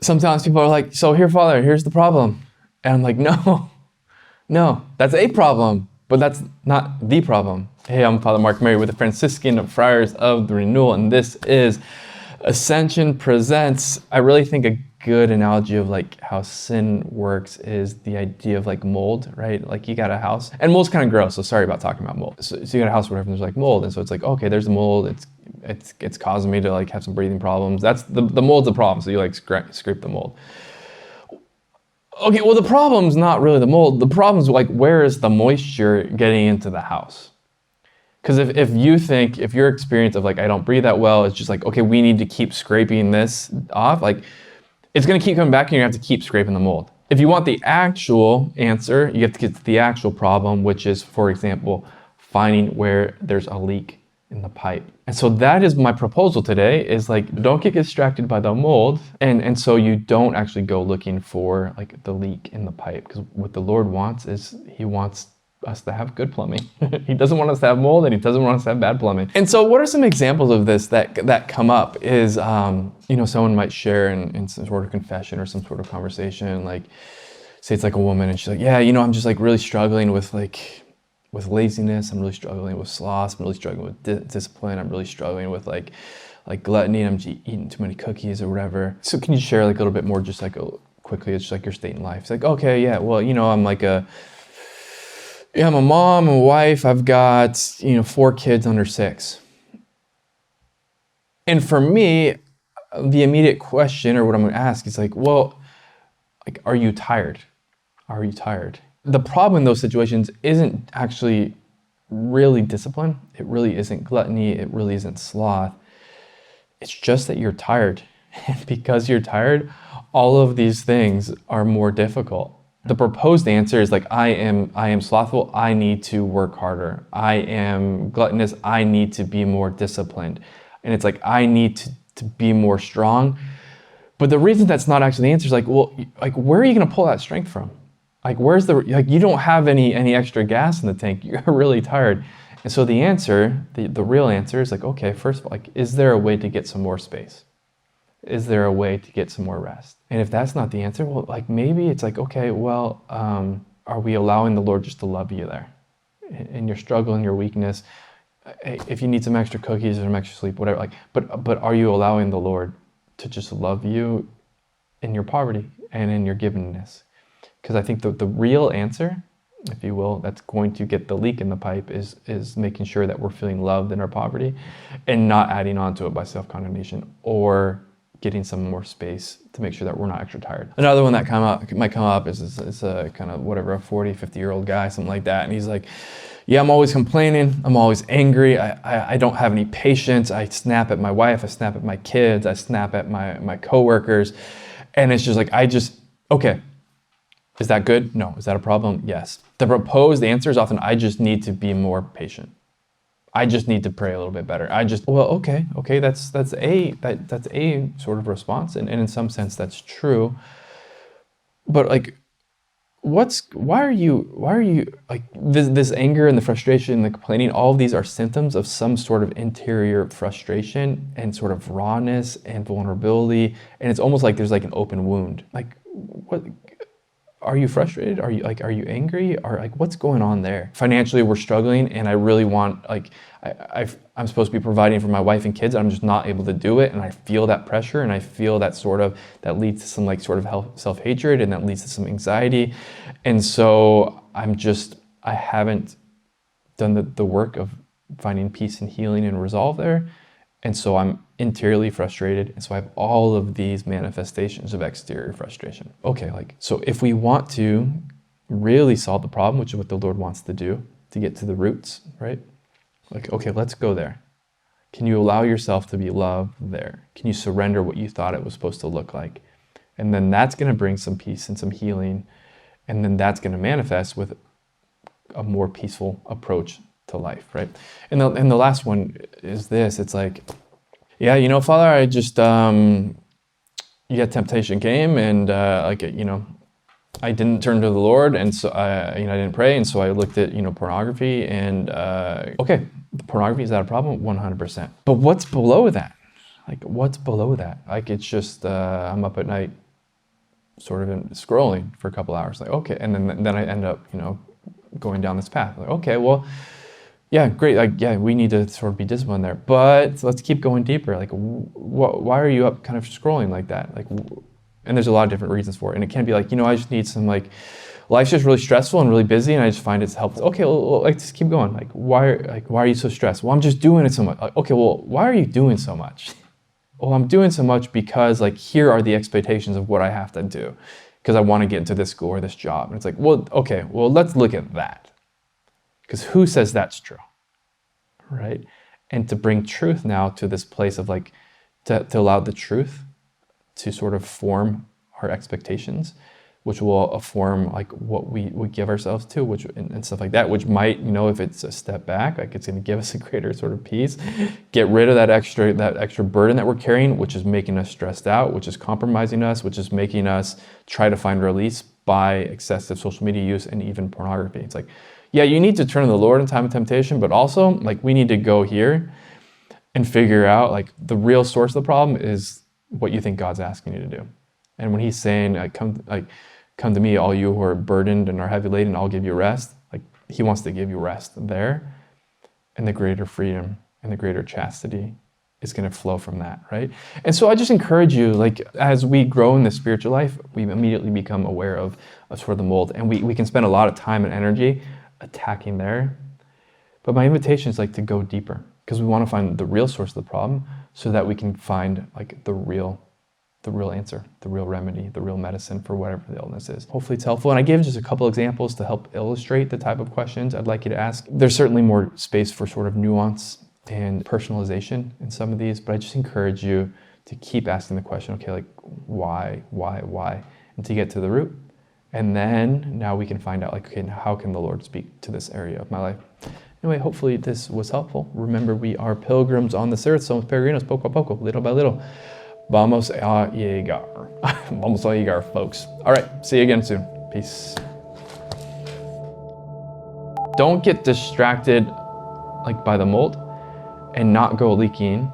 sometimes people are like, so here, Father, here's the problem. And I'm like, no, that's a problem, but that's not the problem. Hey, I'm Father Mark Mary with the Franciscan Friars of the Renewal, and this is Ascension Presents. I really think a good analogy of like how sin works is the idea of like mold, right? Like you got a house, and mold's kind of gross, so sorry about talking about mold. So you got a house, whatever, and there's like mold, and so it's like, okay, there's the mold, it's causing me to like have some breathing problems. That's the mold's the problem, so you like scrape the mold. Okay, well, the problem's not really the mold. The problem's like, where is the moisture getting into the house? Because if your experience of like, I don't breathe that well, it's just like, okay, we need to keep scraping this off, like, it's gonna keep coming back and you have to keep scraping the mold. If you want the actual answer, you have to get to the actual problem, which is, for example, finding where there's a leak in the pipe. And so that is my proposal today, is like, don't get distracted by the mold, and so you don't actually go looking for like the leak in the pipe, because what the Lord wants is he wants us to have good plumbing. He doesn't want us to have mold, and he doesn't want us to have bad plumbing. And so what are some examples of this that come up is, someone might share in some sort of confession or some sort of conversation, like say it's like a woman and she's like, yeah, I'm just like really struggling with laziness, I'm really struggling with sloth, I'm really struggling with discipline, I'm really struggling with like gluttony, I'm just eating too many cookies or whatever. So can you share like a little bit more, just like quickly, it's just like your state in life? It's like, okay, yeah, well, I'm I'm a mom, a wife, I've got, 4 kids under 6. And for me, the immediate question, or what I'm gonna ask is like, well, like, are you tired? Are you tired? The problem in those situations isn't actually really discipline. It really isn't gluttony. It really isn't sloth. It's just that you're tired. And because you're tired, all of these things are more difficult. The proposed answer is like, I am slothful, I need to work harder. I am gluttonous, I need to be more disciplined. And it's like, I need to be more strong. But the reason that's not actually the answer is like, well, like, where are you gonna pull that strength from? Like, you don't have any extra gas in the tank, you're really tired. And so the answer, the real answer is like, okay, first of all, like, is there a way to get some more space? Is there a way to get some more rest? And if that's not the answer, well, like, maybe it's like, okay, well, are we allowing the Lord just to love you there? In your struggle and your weakness, if you need some extra cookies or some extra sleep, whatever, like, but are you allowing the Lord to just love you in your poverty and in your givenness? Because I think the real answer, if you will, that's going to get the leak in the pipe is making sure that we're feeling loved in our poverty and not adding on to it by self-condemnation or getting some more space to make sure that we're not extra tired. Another one that might come up is a kind of whatever, a 40, 50-year-old guy, something like that. And he's like, yeah, I'm always complaining. I'm always angry. I don't have any patience. I snap at my wife. I snap at my kids. I snap at my coworkers. And it's just like, okay. Is that good? No. Is that a problem? Yes. The proposed answer is often, I just need to be more patient. I just need to pray a little bit better. Okay, that's a sort of response, and in some sense that's true. But like, why are you like this anger and the frustration and the complaining? All of these are symptoms of some sort of interior frustration and sort of rawness and vulnerability, and it's almost like there's like an open wound. Like, what? Are you frustrated? Are you angry? Or like, what's going on there? Financially, we're struggling, and I really want, like, I'm supposed to be providing for my wife and kids, and I'm just not able to do it, and I feel that pressure, and I feel that that leads to some like sort of self-hatred, and that leads to some anxiety, and so I haven't done the work of finding peace and healing and resolve there, and so I'm interiorly frustrated, and so I have all of these manifestations of exterior frustration. Okay, like, so if we want to really solve the problem, which is what the Lord wants to do, to get to the roots, right? Like, okay, let's go there. Can you allow yourself to be loved there? Can you surrender what you thought it was supposed to look like? And then that's gonna bring some peace and some healing, and then that's gonna manifest with a more peaceful approach to life, right? And the last one is this, it's like, yeah, Father, I just, temptation came, and I didn't turn to the Lord, and so I didn't pray, and so I looked at, pornography, and okay, the pornography, is that a problem? 100%. But what's below that? Like, what's below that? Like, it's just, I'm up at night sort of scrolling for a couple hours. Like, okay, and then I end up, going down this path. Like, okay, well, yeah, great. Like, yeah, we need to sort of be disciplined there, but let's keep going deeper. Like, why are you up kind of scrolling like that? Like, and there's a lot of different reasons for it. And it can't be like, I just need some, like, life's just really stressful and really busy, and I just find it's helpful. Okay, well, like, just keep going. Like, why are you so stressed? Well, I'm just doing it so much. Like, okay, well, why are you doing so much? Well, I'm doing so much because, like, here are the expectations of what I have to do because I want to get into this school or this job. And it's like, well, okay, well, let's look at that. Because who says that's true, right? And to bring truth now to this place of, like, to allow the truth to sort of form our expectations, which will form, like, what we give ourselves to, which and stuff like that, which might, if it's a step back, like, it's going to give us a greater sort of peace, get rid of that extra burden that we're carrying, which is making us stressed out, which is compromising us, which is making us try to find release by excessive social media use and even pornography. It's like, yeah, you need to turn to the Lord in time of temptation, but also, like, we need to go here and figure out, like, the real source of the problem is what you think God's asking you to do. And when he's saying, come to me, all you who are burdened and are heavy laden, I'll give you rest. Like, he wants to give you rest there, and the greater freedom and the greater chastity is going to flow from that, right? And so I just encourage you, like, as we grow in the spiritual life, we immediately become aware of sort of the mold, and we can spend a lot of time and energy attacking there. But my invitation is, like, to go deeper, because we want to find the real source of the problem so that we can find, like, the real answer, the real remedy, the real medicine for whatever the illness is. Hopefully it's helpful. And I gave just a couple examples to help illustrate the type of questions I'd like you to ask. There's certainly more space for sort of nuance and personalization in some of these, but I just encourage you to keep asking the question, okay, like, why, until you get to the root. And then now we can find out, like, okay, now how can the Lord speak to this area of my life? Anyway, hopefully this was helpful. Remember, we are pilgrims on this earth, somos peregrinos, poco a poco, little by little. Vamos a llegar. Vamos a llegar, folks. All right, see you again soon. Peace. Don't get distracted, like, by the mold and not go leaking,